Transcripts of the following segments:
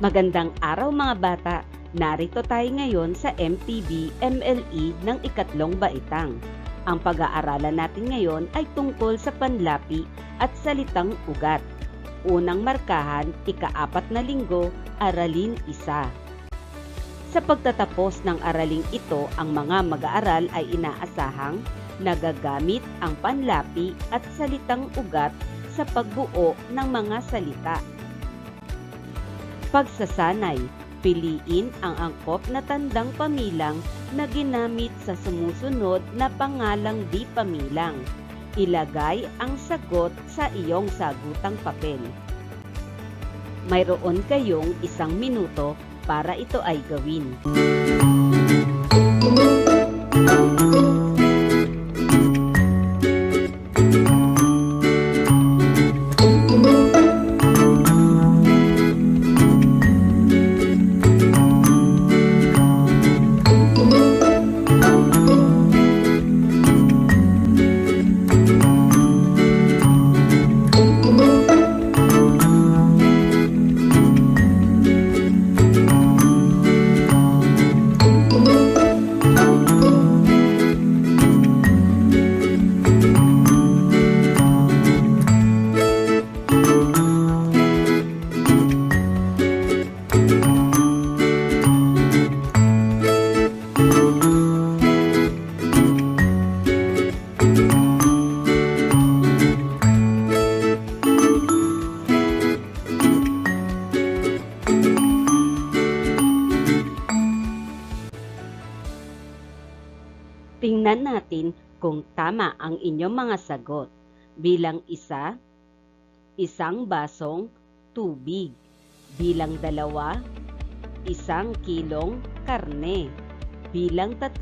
Magandang araw mga bata! Narito tayo ngayon sa MTV MLE ng ikatlong baitang. Ang pag-aaralan natin ngayon ay tungkol sa panlapi at salitang ugat. Unang markahan, ika-4 na linggo, aralin 1. Sa pagtatapos ng araling ito, ang mga mag-aaral ay inaasahang nagagamit ang panlapi at salitang ugat sa pagbuo ng mga salita. Pagsasanay, piliin ang angkop na tandang pamilang na ginamit sa sumusunod na pangalang di pamilang. Ilagay ang sagot sa iyong sagutang papel. Mayroon kayong 1 minuto para ito ay gawin. Tingnan natin kung tama ang inyong mga sagot. Bilang 1, 1 basong tubig. Bilang 2, 1 kilong karne. Bilang 3,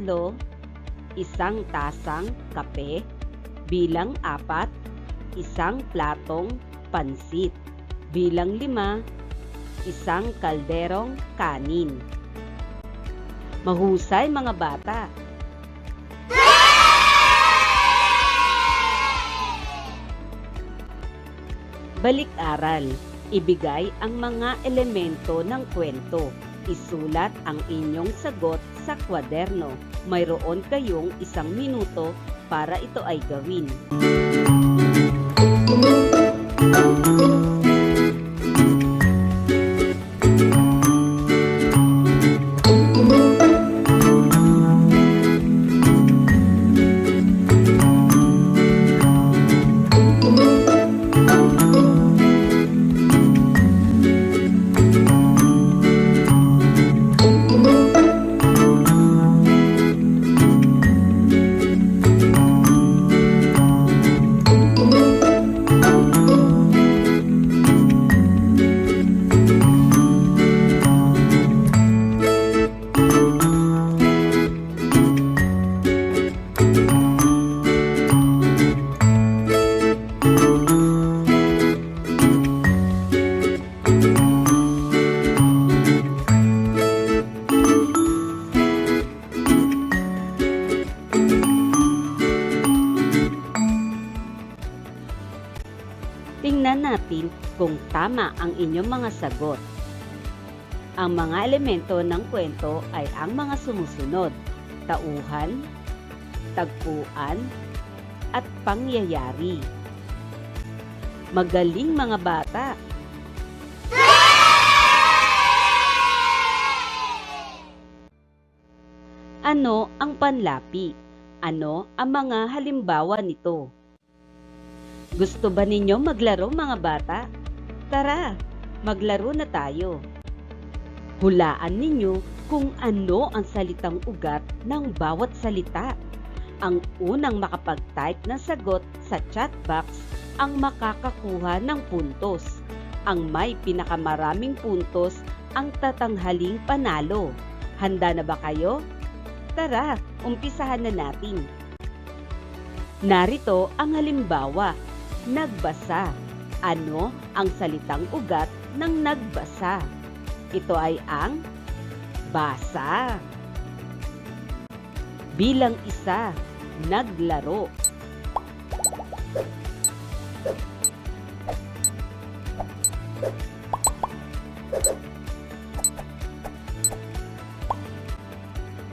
1 tasang kape. Bilang 4, 1 platong pansit. Bilang 5, 1 kalderong kanin. Mahusay mga bata! Balik-aral. Ibigay ang mga elemento ng kwento. Isulat ang inyong sagot sa kwaderno. Mayroon kayong 1 minuto para ito ay gawin. Tingnan natin kung tama ang inyong mga sagot. Ang mga elemento ng kwento ay ang mga sumusunod: tauhan, tagpuan, at pangyayari. Magaling mga bata! Ano ang panlapi? Ano ang mga halimbawa nito? Gusto ba ninyo maglaro mga bata? Tara, maglaro na tayo. Hulaan ninyo kung ano ang salitang ugat ng bawat salita. Ang unang makapag-type ng sagot sa chat box ang makakakuha ng puntos. Ang may pinakamaraming puntos ang tatanghaling panalo. Handa na ba kayo? Tara, umpisahan na natin. Narito ang halimbawa. Nagbasa. Ano ang salitang ugat ng nagbasa? Ito ay ang basa. Bilang isa, naglaro.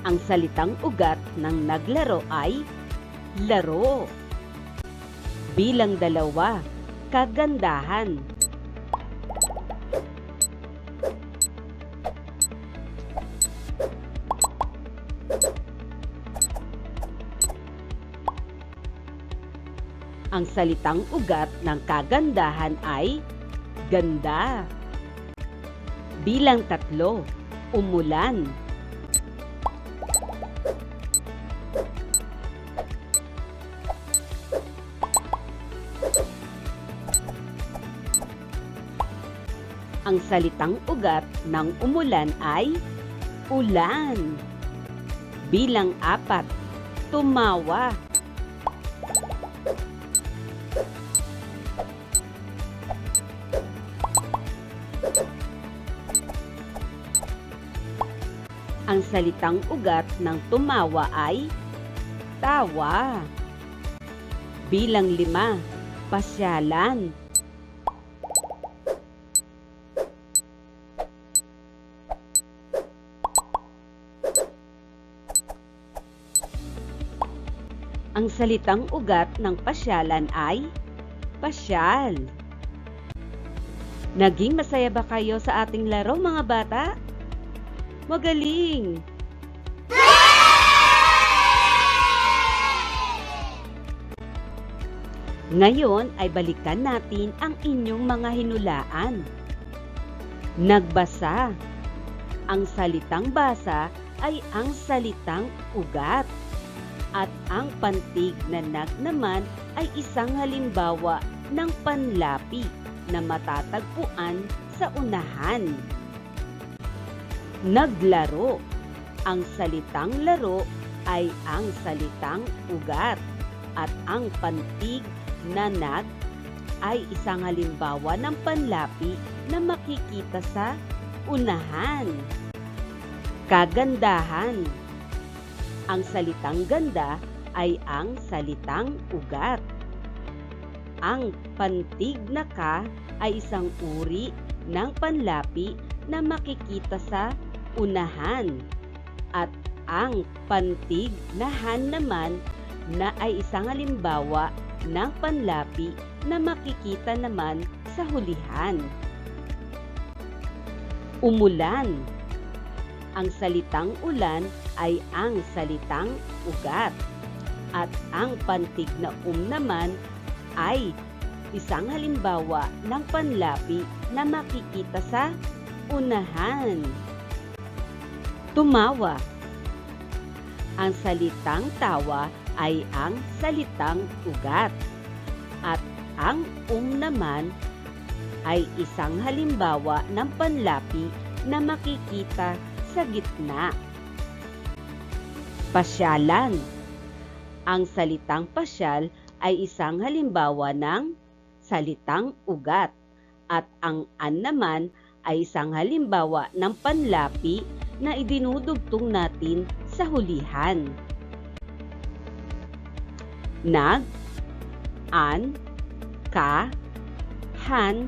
Ang salitang ugat ng naglaro ay laro. Bilang dalawa, kagandahan. Ang salitang ugat ng kagandahan ay ganda. Bilang tatlo, umulan. Ang salitang ugat ng umulan ay ulan. Bilang apat, tumawa. Ang salitang ugat ng tumawa ay tawa. Bilang lima, pasyalan. Ang salitang ugat ng pasyalan ay pasyal. Naging masaya ba kayo sa ating laro, mga bata? Magaling! Ngayon ay balikan natin ang inyong mga hinulaan. Nagbasa. Ang salitang basa ay ang salitang ugat. At ang pantig na nag naman ay isang halimbawa ng panlapi na matatagpuan sa unahan. Naglaro. Ang salitang laro ay ang salitang ugat. At ang pantig na nag ay isang halimbawa ng panlapi na makikita sa unahan. Kagandahan. Ang salitang ganda ay ang salitang ugat. Ang pantig na ka ay isang uri ng panlapi na makikita sa unahan. At ang pantig na han naman na ay isang halimbawa ng panlapi na makikita naman sa hulihan. Umulan. Ang salitang ulan ay ang salitang ugat. At ang pantig na naman ay isang halimbawa ng panlapi na makikita sa unahan. Tumawa. Ang salitang tawa ay ang salitang ugat. At ang naman ay isang halimbawa ng panlapi na makikita sa gitna. Pasyalan. Ang salitang pasyal ay isang halimbawa ng salitang ugat. At ang an naman ay isang halimbawa ng panlapi na idinudugtong natin sa hulihan. Nag, an, ka, han,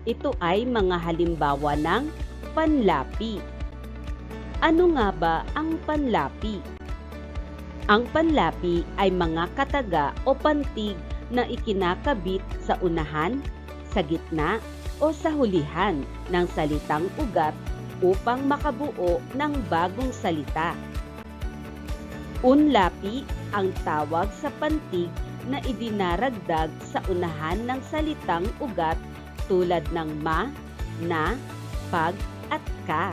Ito ay mga halimbawa ng panlapi. Ano nga ba ang panlapi? Ang panlapi ay mga kataga o pantig na ikinakabit sa unahan, sa gitna, o sa hulihan ng salitang ugat upang makabuo ng bagong salita. Unlapi ang tawag sa pantig na idinaragdag sa unahan ng salitang ugat tulad ng ma, na, pag, at ka.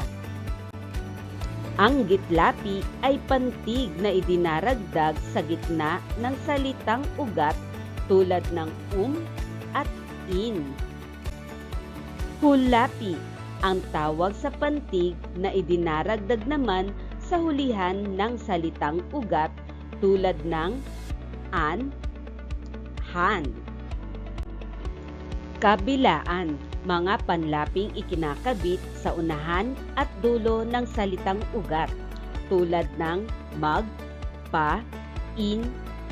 Ang gitlapi ay pantig na idinaragdag sa gitna ng salitang ugat tulad ng at in. Hulapi ang tawag sa pantig na idinaragdag naman sa hulihan ng salitang ugat tulad ng an, han. Kabilaan, mga panlaping ikinakabit sa unahan at dulo ng salitang ugat tulad ng mag, pa, in,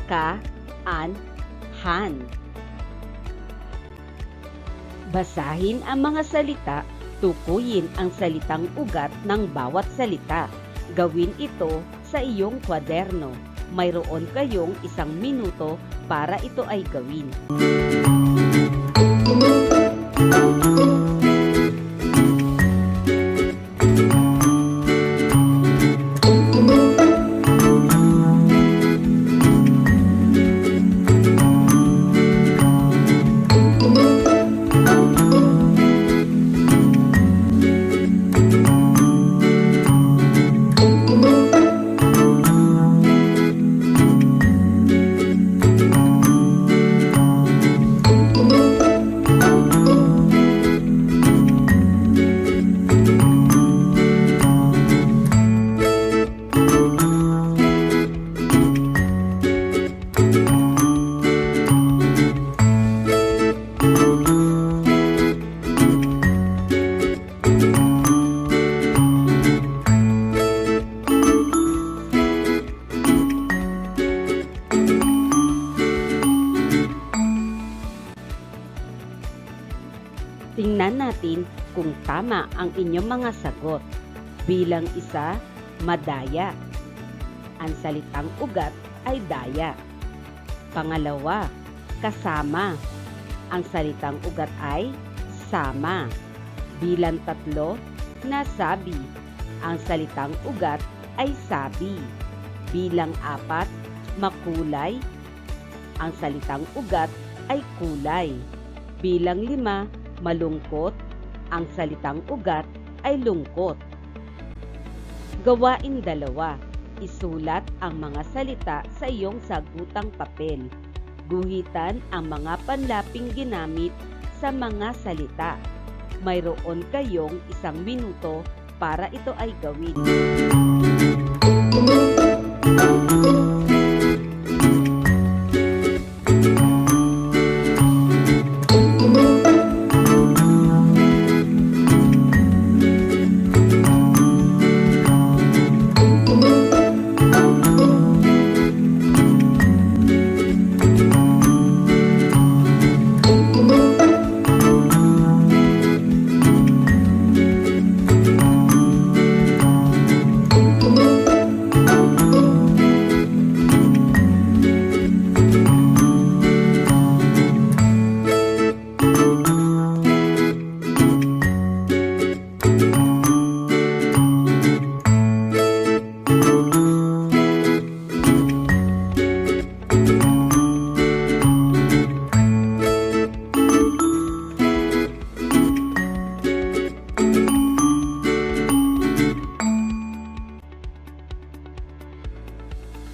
ka, an, han. Basahin ang mga salita, tukuyin ang salitang ugat ng bawat salita. Gawin ito sa iyong kwaderno. Mayroon kayong 1 minuto para ito ay gawin. Tingnan natin kung tama ang inyong mga sagot. Bilang 1, madaya. Ang salitang ugat ay daya. Pangalawa, kasama. Ang salitang ugat ay sama. Bilang 3, nasabi. Ang salitang ugat ay sabi. Bilang 4, makulay. Ang salitang ugat ay kulay. Bilang 5, malungkot. Ang salitang ugat ay lungkot. Gawain 2. Isulat ang mga salita sa iyong sagutang papel. Guhitan ang mga panlaping ginamit sa mga salita. Mayroon kayong 1 minuto para ito ay gawin.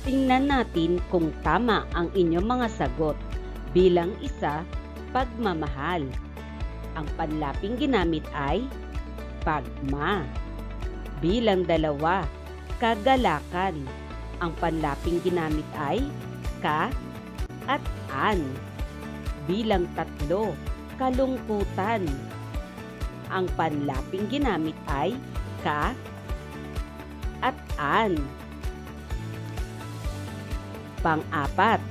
Tingnan natin kung tama ang inyong mga sagot. Bilang 1, pagmamahal. Ang panlaping ginamit ay pagma. Bilang 2, kagalakan. Ang panlaping ginamit ay ka at an. Bilang 3, kalungkutan. Ang panlaping ginamit ay ka at an. Pang-4,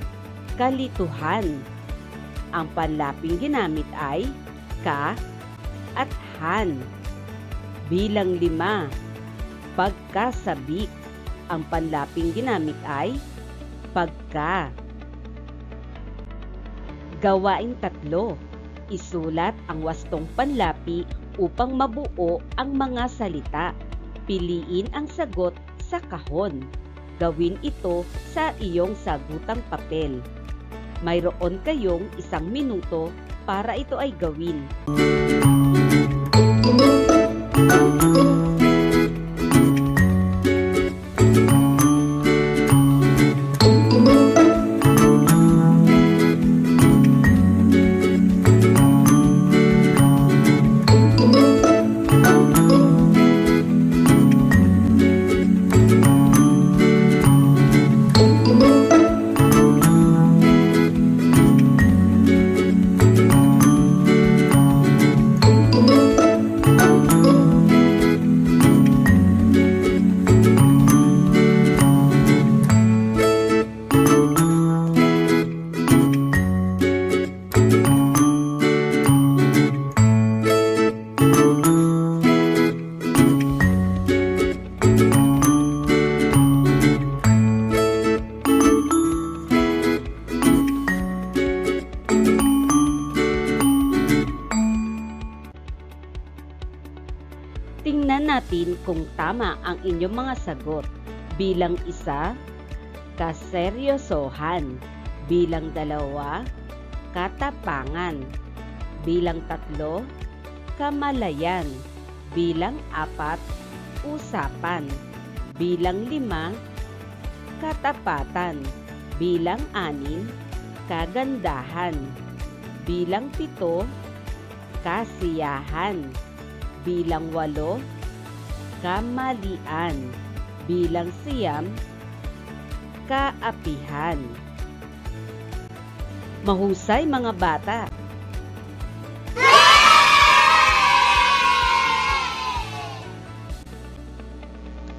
kalituhan. Ang panlaping ginamit ay ka at han. Bilang 5, pagkasabik. Ang panlaping ginamit ay pagka. Gawain 3. Isulat ang wastong panlapi upang mabuo ang mga salita. Piliin ang sagot sa kahon. Gawin ito sa iyong sagutang papel. Mayroon kayong 1 minuto para ito ay gawin. natin kung tama ang inyong mga sagot. Bilang 1, kaseryosohan. Bilang 2, katapangan. Bilang 3, kamalayan. Bilang 4, usapan. Bilang 5, katapatan. Bilang 6, kagandahan. Bilang 7, kasiyahan. Bilang 8, kamalian. Bilang 9, kaapihan. Mahusay mga bata!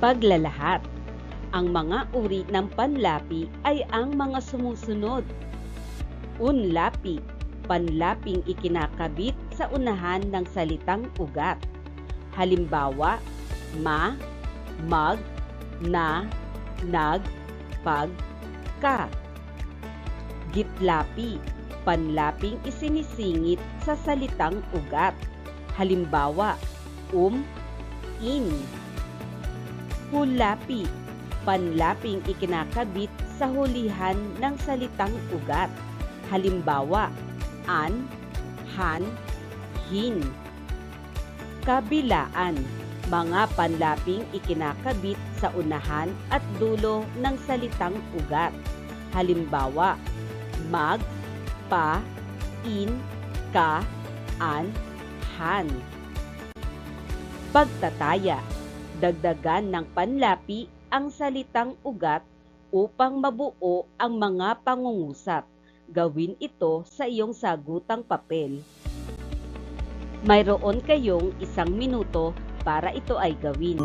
Paglalahat. Ang mga uri ng panlapi ay ang mga sumusunod. Unlapi, panlaping ikinakabit sa unahan ng salitang ugat. Halimbawa, ma, mag, na, nag, pag, ka. Gitlapi, panlaping isinisingit sa salitang ugat. Halimbawa, in. Hulapi, panlaping ikinakabit sa hulihan ng salitang ugat. Halimbawa, an, han, hin. Kabilaan, mga panlaping ikinakabit sa unahan at dulo ng salitang ugat. Halimbawa, mag, pa, in, ka, an, han. Pagtataya, dagdagan ng panlapi ang salitang ugat upang mabuo ang mga pangungusap. Gawin ito sa iyong sagutang papel. Mayroon kayong 1 minuto para ito ay gawin.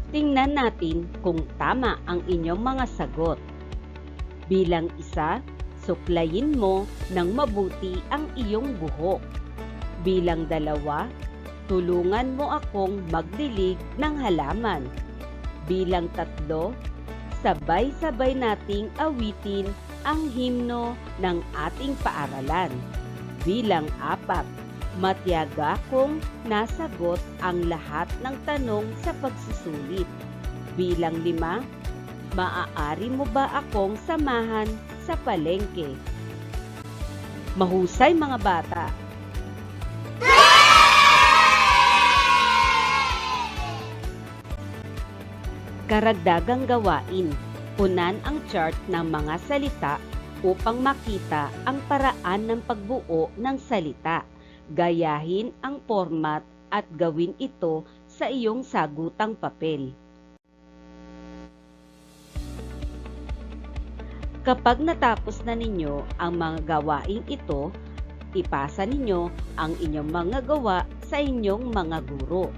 Tingnan natin kung tama ang inyong mga sagot. Bilang 1, suklayin mo ng mabuti ang iyong buhok. Bilang 2, tulungan mo akong magdilig ng halaman. Bilang 3, sabay-sabay nating awitin ang himno ng ating paaralan. Bilang 4, matiyaga kong nasagot ang lahat ng tanong sa pagsusulit. Bilang 5, maaari mo ba akong samahan sa palengke? Mahusay mga bata! Karagdagang gawain, punan ang chart ng mga salita upang makita ang paraan ng pagbuo ng salita. Gayahin ang format at gawin ito sa iyong sagutang papel. Kapag natapos na ninyo ang mga gawaing ito, ipasa ninyo ang inyong mga gawa sa inyong mga guro.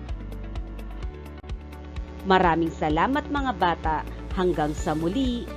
Maraming salamat mga bata. Hanggang sa muli!